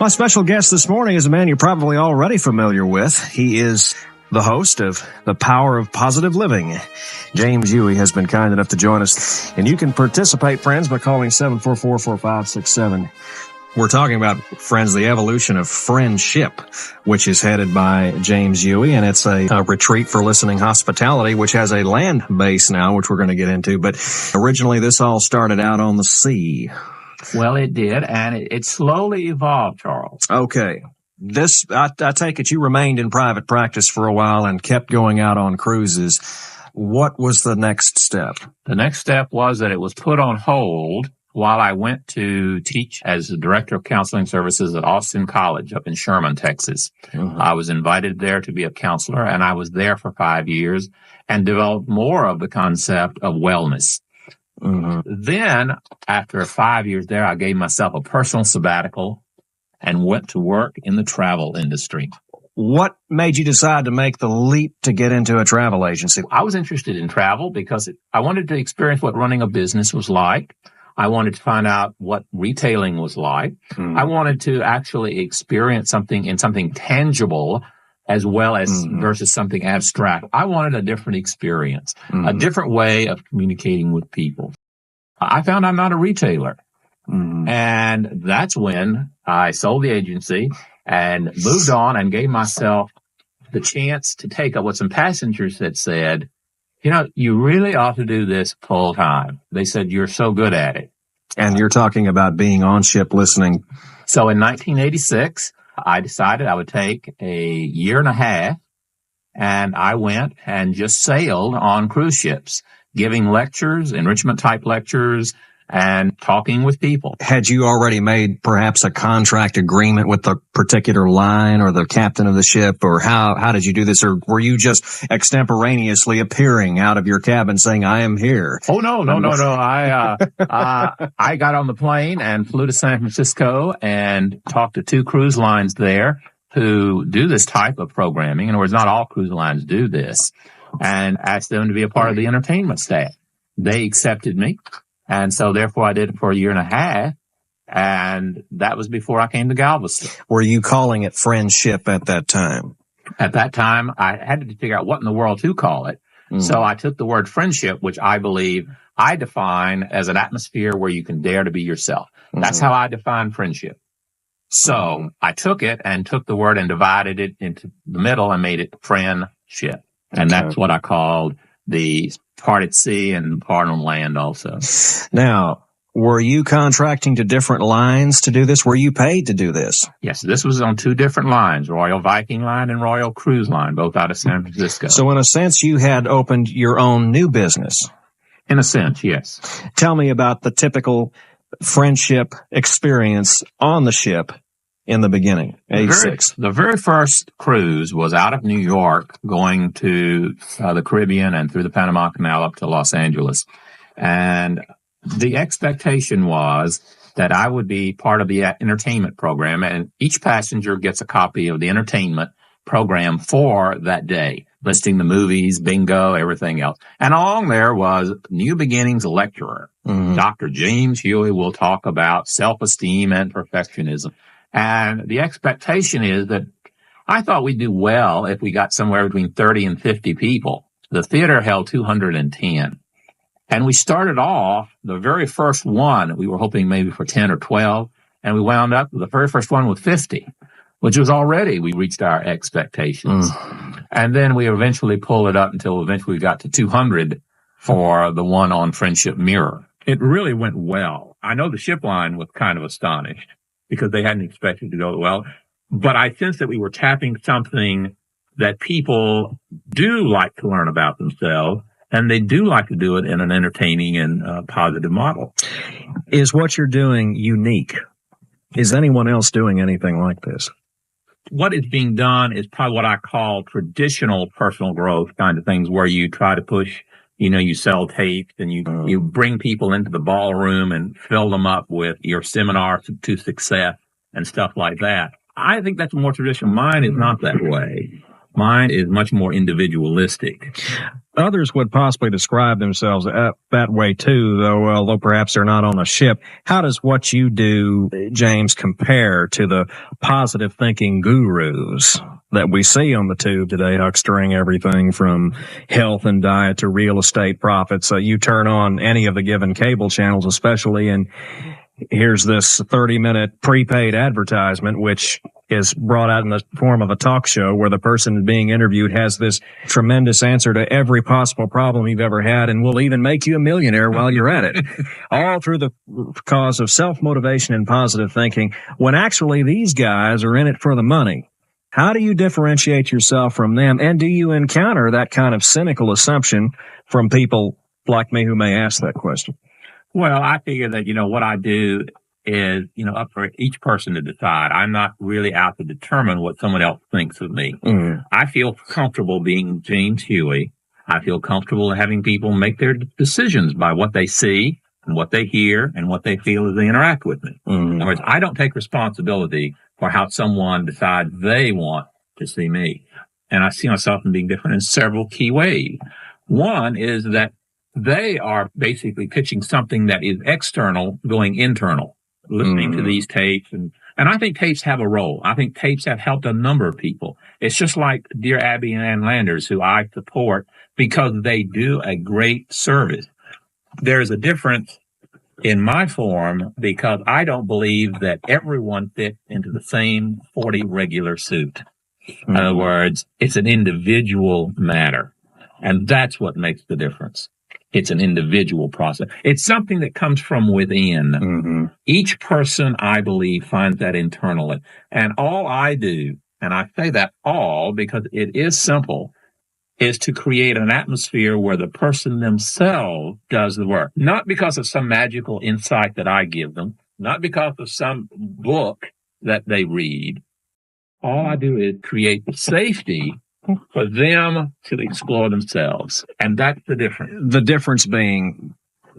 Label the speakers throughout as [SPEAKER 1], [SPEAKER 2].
[SPEAKER 1] My special guest this morning is a man you're probably already familiar with. He is the host of The Power of Positive Living. James Hughey has been kind enough to join us. And you can participate, friends, by calling 744-4567. We're talking about, friends, the evolution of friendship, which is headed by James Hughey, and it's a retreat for listening hospitality, which has a land base now, which we're going to get into. But originally, this all started out on the sea.
[SPEAKER 2] Well, it did, and it slowly evolved, Charles.
[SPEAKER 1] Okay. I take it you remained in private practice for a while and kept going out on cruises. What was the next step?
[SPEAKER 2] The next step was that it was put on hold while I went to teach as the Director of Counseling Services at Austin College up in Sherman, Texas. Mm-hmm. I was invited there to be a counselor, and I was there for 5 years and developed more of the concept of wellness. Mm-hmm. Then, after 5 years there, I gave myself a personal sabbatical and went to work in the travel industry.
[SPEAKER 1] What made you decide to make the leap to get into a travel agency?
[SPEAKER 2] I was interested in travel because I wanted to experience what running a business was like. I wanted to find out what retailing was like. Mm-hmm. I wanted to actually experience something tangible as well as versus something abstract. I wanted a different experience, a different way of communicating with people. I found I'm not a retailer. And that's when I sold the agency and moved on and gave myself the chance to take up what some passengers had said, you really ought to do this full time. They said, you're so good at it.
[SPEAKER 1] And you're talking about being on ship listening.
[SPEAKER 2] So in 1986, I decided I would take a year and a half, and I went and just sailed on cruise ships, giving lectures, enrichment type lectures, and talking with people.
[SPEAKER 1] Had you already made perhaps a contract agreement with the particular line or the captain of the ship, or how did you do this? Or were you just extemporaneously appearing out of your cabin saying, I am here?
[SPEAKER 2] Oh, no. I got on the plane and flew to San Francisco and talked to 2 cruise lines there who do this type of programming. In other words, not all cruise lines do this, and asked them to be a part of the entertainment staff. They accepted me. And so, therefore, I did it for a year and a half, and that was before I came to Galveston.
[SPEAKER 1] Were you calling it friendship at that time?
[SPEAKER 2] At that time, I had to figure out what in the world to call it. So I took the word friendship, which I believe I define as an atmosphere where you can dare to be yourself. That's how I define friendship. So I took it and took the word and divided it into the middle and made it friendship. And that's what I called the part at sea and part on land also.
[SPEAKER 1] Now, were you contracting to different lines to do this? Were you paid to do this?
[SPEAKER 2] Yes, this was on 2 different lines, Royal Viking Line and Royal Cruise Line, both out of San Francisco.
[SPEAKER 1] So in a sense, you had opened your own new business.
[SPEAKER 2] In a sense, yes.
[SPEAKER 1] Tell me about the typical friendship experience on the ship in the beginning, 86.
[SPEAKER 2] The very first cruise was out of New York going to the Caribbean and through the Panama Canal up to Los Angeles. And the expectation was that I would be part of the entertainment program, and each passenger gets a copy of the entertainment program for that day, listing the movies, bingo, everything else. And along there was New Beginnings lecturer. Dr. James Hughey will talk about self-esteem and perfectionism. And the expectation is that I thought we'd do well if we got somewhere between 30 and 50 people. The theater held 210. And we started off, the very first one, we were hoping maybe for 10 or 12, and we wound up with the very first one with 50, which was already, we reached our expectations. And then we eventually pulled it up until eventually we got to 200 for the one on Friendship Mirror. It really went well. I know the ship line was kind of astonished, because they hadn't expected to go well. But I sense that we were tapping something that people do like to learn about themselves, and they do like to do it in an entertaining and positive model.
[SPEAKER 1] Is what you're doing unique? Is anyone else doing anything like this?
[SPEAKER 2] What is being done is probably what I call traditional personal growth kind of things, where you try to push, you sell tapes and you bring people into the ballroom and fill them up with your seminar to success and stuff like that. I think that's more traditional. Mine is not that way. Mine is much more individualistic.
[SPEAKER 1] Others would possibly describe themselves that way too, though, although perhaps they're not on a ship. How does what you do, James, compare to the positive thinking gurus that we see on the tube today, huckstering everything from health and diet to real estate profits? You turn on any of the given cable channels, especially, and here's this 30-minute prepaid advertisement, which is brought out in the form of a talk show where the person being interviewed has this tremendous answer to every possible problem you've ever had and will even make you a millionaire while you're at it. All through the cause of self-motivation and positive thinking, when actually these guys are in it for the money. How do you differentiate yourself from them? And do you encounter that kind of cynical assumption from people like me who may ask that question?
[SPEAKER 2] Well, I figure that, what I do is, up for each person to decide. I'm not really out to determine what someone else thinks of me. Mm-hmm. I feel comfortable being James Hughey. I feel comfortable having people make their decisions by what they see and what they hear and what they feel as they interact with me. Mm-hmm. In other words, I don't take responsibility for how someone decides they want to see me. And I see myself in being different in several key ways. One is that they are basically pitching something that is external going internal, listening to these tapes. And I think tapes have a role. I think tapes have helped a number of people. It's just like Dear Abby and Ann Landers, who I support because they do a great service. There's a difference in my form because I don't believe that everyone fits into the same 40 regular suit. In other words, it's an individual matter. And that's what makes the difference. It's an individual process. It's something that comes from within. Mm-hmm. Each person, I believe, finds that internally. And all I do, and I say that all because it is simple, is to create an atmosphere where the person themselves does the work. Not because of some magical insight that I give them, not because of some book that they read. All I do is create the safety for them to explore themselves. And that's the difference.
[SPEAKER 1] The difference being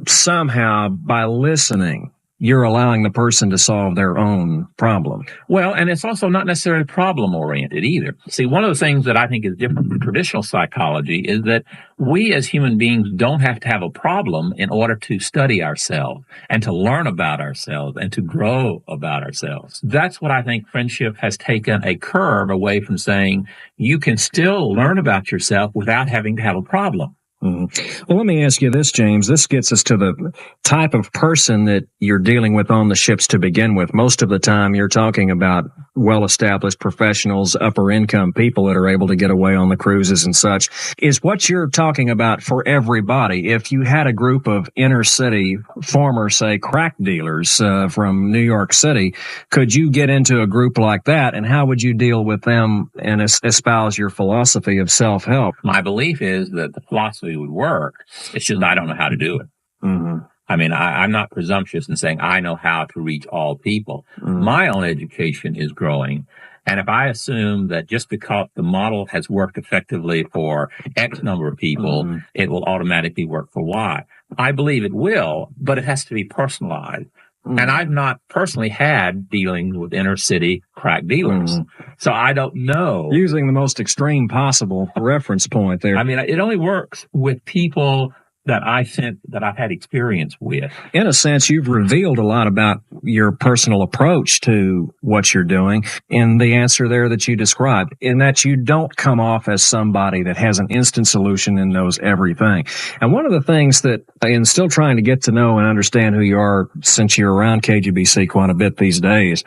[SPEAKER 1] somehow by listening, you're allowing the person to solve their own problem.
[SPEAKER 2] Well, and it's also not necessarily problem-oriented either. See, one of the things that I think is different from traditional psychology is that we as human beings don't have to have a problem in order to study ourselves and to learn about ourselves and to grow about ourselves. That's what I think friendship has taken a curve away from saying you can still learn about yourself without having to have a problem.
[SPEAKER 1] Mm-hmm. Well, let me ask you this, James. This gets us to the type of person that you're dealing with on the ships to begin with. Most of the time, you're talking about well-established professionals, upper-income people that are able to get away on the cruises and such. Is what you're talking about for everybody? If you had a group of inner-city former, say, crack dealers from New York City, could you get into a group like that, and how would you deal with them and espouse your philosophy of self-help?
[SPEAKER 2] My belief is that the philosophy would work. It's just I don't know how to do it. Mm-hmm. I mean, I'm not presumptuous in saying I know how to reach all people. Mm-hmm. My own education is growing. And if I assume that just because the model has worked effectively for X number of people, mm-hmm. it will automatically work for Y. I believe it will, but it has to be personalized. Mm-hmm. And I've not personally had dealings with inner city crack dealers. Mm-hmm. So I don't know.
[SPEAKER 1] Using the most extreme possible reference point there.
[SPEAKER 2] I mean, it only works with people that I've had experience with.
[SPEAKER 1] In a sense, you've revealed a lot about your personal approach to what you're doing in the answer there that you described, in that you don't come off as somebody that has an instant solution and knows everything. And one of the things that, in still trying to get to know and understand who you are since you're around KGBC quite a bit these days,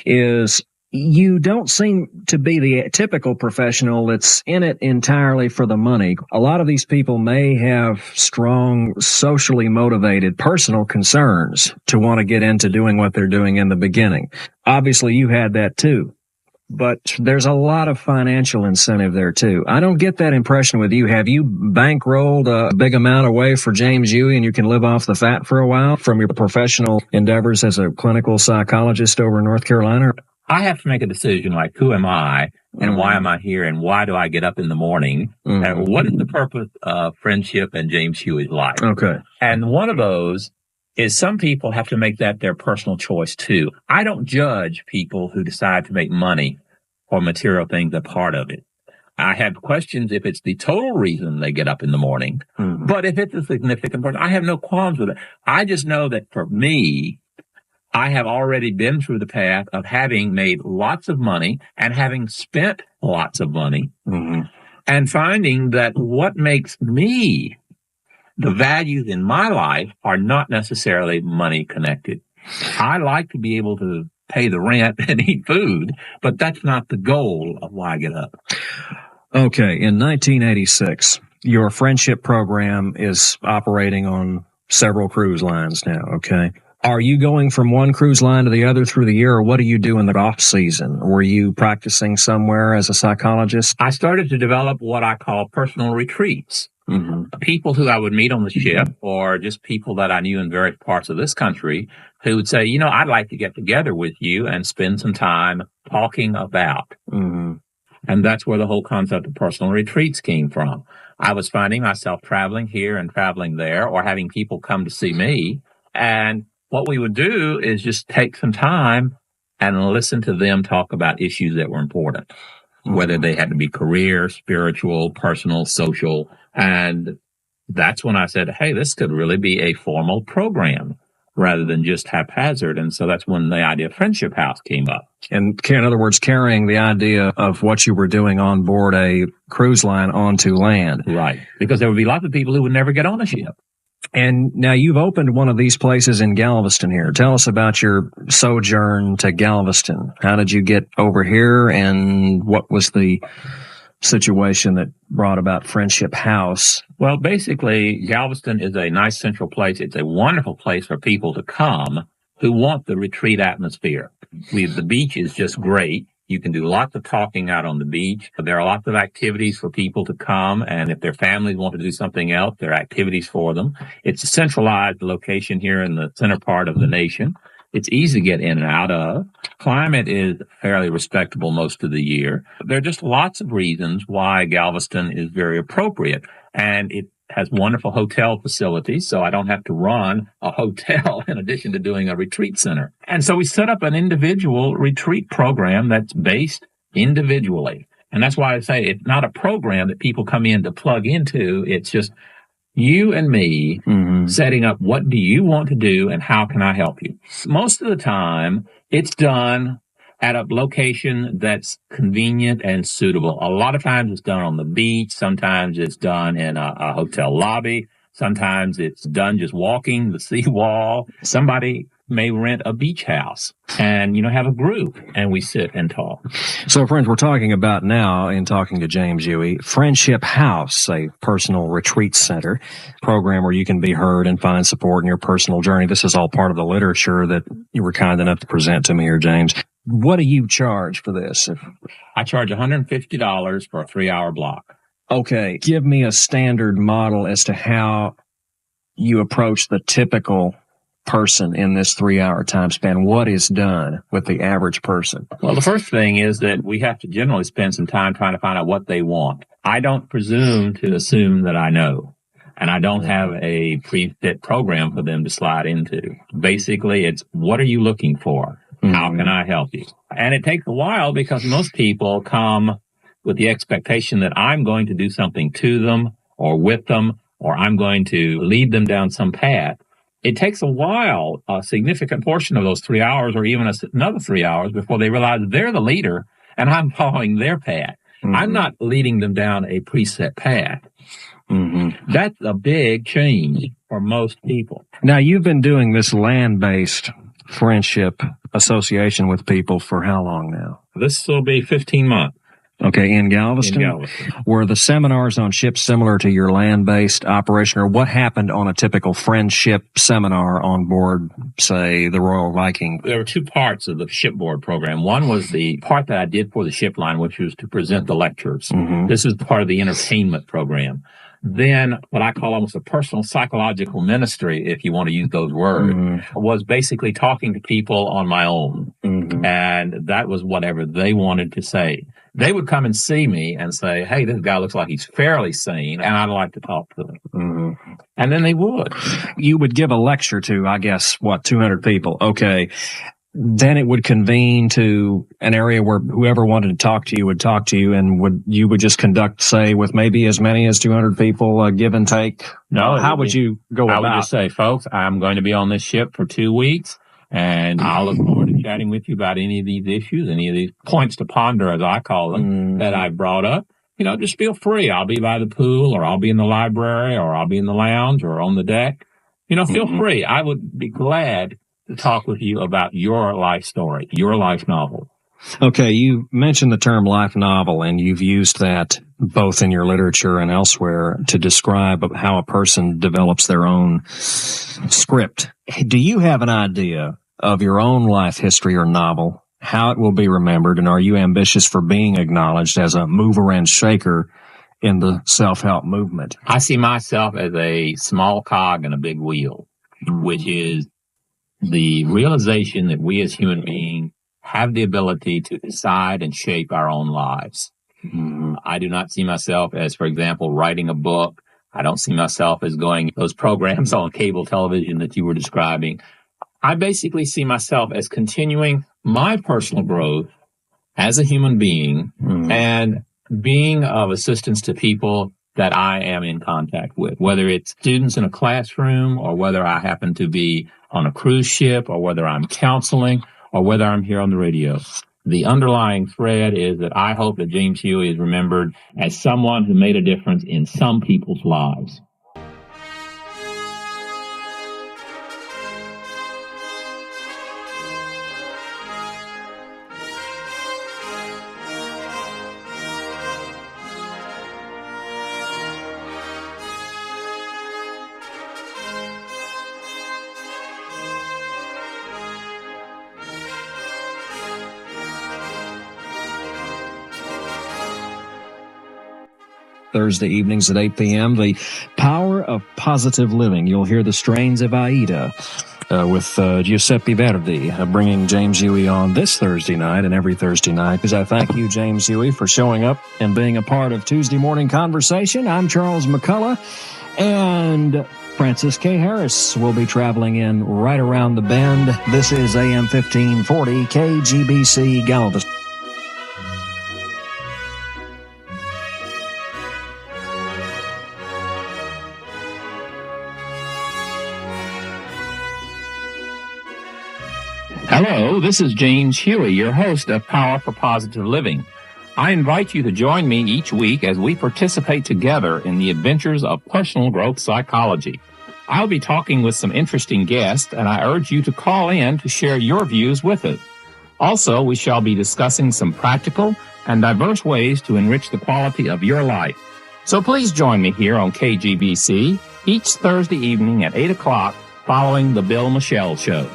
[SPEAKER 1] is you don't seem to be the typical professional that's in it entirely for the money. A lot of these people may have strong, socially motivated personal concerns to want to get into doing what they're doing in the beginning. Obviously, you had that too. But there's a lot of financial incentive there too. I don't get that impression with you. Have you bankrolled a big amount away for James Hughey and you can live off the fat for a while from your professional endeavors as a clinical psychologist over in North Carolina?
[SPEAKER 2] I have to make a decision like, who am I and why am I here and why do I get up in the morning? Mm-hmm. And what is the purpose of friendship and James Hughey's life?
[SPEAKER 1] Okay.
[SPEAKER 2] And one of those is some people have to make that their personal choice too. I don't judge people who decide to make money or material things a part of it.
[SPEAKER 3] I have questions if it's the total reason they get up in the morning. Mm-hmm. But if it's a significant part, I have no qualms with it. I just know that for me, I have already been through the path of having made lots of money and having spent lots of money, mm-hmm. and finding that what makes me, the values in my life are not necessarily money connected. I like to be able to pay the rent and eat food, but that's not the goal of why I get up.
[SPEAKER 1] Okay. In 1986, your friendship program is operating on several cruise lines now. Okay. Are you going from one cruise line to the other through the year, or what do you do in the off season? Were you practicing somewhere as a psychologist?
[SPEAKER 3] I started to develop what I call personal retreats. Mm-hmm. People who I would meet on the ship, or just people that I knew in various parts of this country, who would say, I'd like to get together with you and spend some time talking about. Mm-hmm. And that's where the whole concept of personal retreats came from. I was finding myself traveling here and traveling there, or having people come to see me. And what we would do is just take some time and listen to them talk about issues that were important, mm-hmm. whether they had to be career, spiritual, personal, social. And that's when I said, hey, this could really be a formal program rather than just haphazard. And so that's when the idea of Friendship House came up.
[SPEAKER 1] And in other words, carrying the idea of what you were doing on board a cruise line onto land.
[SPEAKER 3] Right. Because there would be lots of people who would never get on a ship.
[SPEAKER 1] And now you've opened one of these places in Galveston here. Tell us about your sojourn to Galveston. How did you get over here, and what was the situation that brought about Friendship House?
[SPEAKER 3] Well, basically, Galveston is a nice central place. It's a wonderful place for people to come who want the retreat atmosphere. The beach is just great. You can do lots of talking out on the beach. There are lots of activities for people to come, and if their families want to do something else, there are activities for them. It's a centralized location here in the center part of the nation. It's easy to get in and out of. Climate is fairly respectable most of the year. There are just lots of reasons why Galveston is very appropriate, and it has wonderful hotel facilities, so I don't have to run a hotel in addition to doing a retreat center. And so we set up an individual retreat program that's based individually. And that's why I say it's not a program that people come in to plug into. It's just you and me, mm-hmm. setting up what do you want to do and how can I help you. Most of the time, it's done at a location that's convenient and suitable. A lot of times it's done on the beach. Sometimes it's done in a hotel lobby. Sometimes it's done just walking the seawall. Somebody may rent a beach house and, have a group and we sit and talk.
[SPEAKER 1] So, friends, we're talking about now, in talking to James Hughey, Friendship House, a personal retreat center program where you can be heard and find support in your personal journey. This is all part of the literature that you were kind enough to present to me here, James. What do you charge for this?
[SPEAKER 3] I charge $150 for a 3-hour block.
[SPEAKER 1] Okay. Give me a standard model as to how you approach the typical person in this 3-hour time span. What is done with the average person?
[SPEAKER 3] Well, the first thing is that we have to generally spend some time trying to find out what they want. I don't presume to assume that I know. And I don't have a pre-fit program for them to slide into. Basically, it's what are you looking for? How can I help you? And it takes a while because most people come with the expectation that I'm going to do something to them or with them, or I'm going to lead them down some path. It takes a while, a significant portion of those 3 hours or even another 3 hours before they realize they're the leader and I'm following their path. Mm-hmm. I'm not leading them down a preset path. Mm-hmm. That's a big change for most people.
[SPEAKER 1] Now, you've been doing this land-based friendship association with people for how long now?
[SPEAKER 3] This will be 15 months.
[SPEAKER 1] Okay, in Galveston?
[SPEAKER 3] In Galveston.
[SPEAKER 1] Were the seminars on ships similar to your land-based operation, or what happened on a typical friendship seminar on board, say, the Royal Viking?
[SPEAKER 3] There were two parts of the shipboard program. One was the part that I did for the ship line, which was to present the lectures. Mm-hmm. This is part of the entertainment program. Then what I call almost a personal psychological ministry, if you want to use those words, mm-hmm. was basically talking to people on my own. Mm-hmm. And that was whatever they wanted to say. They would come and see me and say, hey, this guy looks like he's fairly sane, and I'd like to talk to him. Mm-hmm. And then they would.
[SPEAKER 1] You would give a lecture to, I guess, 200 people. Okay. then it would convene to an area where whoever wanted to talk to you would talk to you, and you would just conduct, say, with maybe as many as 200 people, give and take.
[SPEAKER 3] No,
[SPEAKER 1] how would you go about?
[SPEAKER 3] I would just say, folks, I'm going to be on this ship for 2 weeks, and I'll look forward to chatting with you about any of these issues, any of these points to ponder, as I call them, that I brought up. Just feel free. I'll be by the pool, or I'll be in the library, or I'll be in the lounge, or on the deck. Feel free. I would be glad to talk with you about your life story, your life novel.
[SPEAKER 1] Okay, you mentioned the term life novel, and you've used that both in your literature and elsewhere to describe how a person develops their own script. Do you have an idea of your own life history or novel, how it will be remembered, and are you ambitious for being acknowledged as a mover and shaker in the self-help movement?
[SPEAKER 3] I see myself as a small cog in a big wheel, which is the realization that we as human beings have the ability to decide and shape our own lives. I do not see myself as, for example, writing a book. I don't see myself as going those programs on cable television that you were describing. I basically see myself as continuing my personal growth as a human being and being of assistance to people that I am in contact with, whether it's students in a classroom, or whether I happen to be on a cruise ship, or whether I'm counseling, or whether I'm here on the radio. The underlying thread is that I hope that James Hughey is remembered as someone who made a difference in some people's lives.
[SPEAKER 1] Thursday evenings at 8 p.m., The Power of Positive Living. You'll hear the strains of Aida with Giuseppe Verdi, bringing James Hughey on this Thursday night and every Thursday night. Because I thank you, James Hughey, for showing up and being a part of Tuesday Morning Conversation. I'm Charles McCullough, and Francis K. Harris will be traveling in right around the bend. This is AM 1540 KGBC Galveston.
[SPEAKER 3] Hello, this is James Hughey, your host of Power for Positive Living. I invite you to join me each week as we participate together in the adventures of personal growth psychology. I'll be talking with some interesting guests, and I urge you to call in to share your views with us. Also, we shall be discussing some practical and diverse ways to enrich the quality of your life. So please join me here on KGBC each Thursday evening at 8 o'clock following the Bill Michelle Show.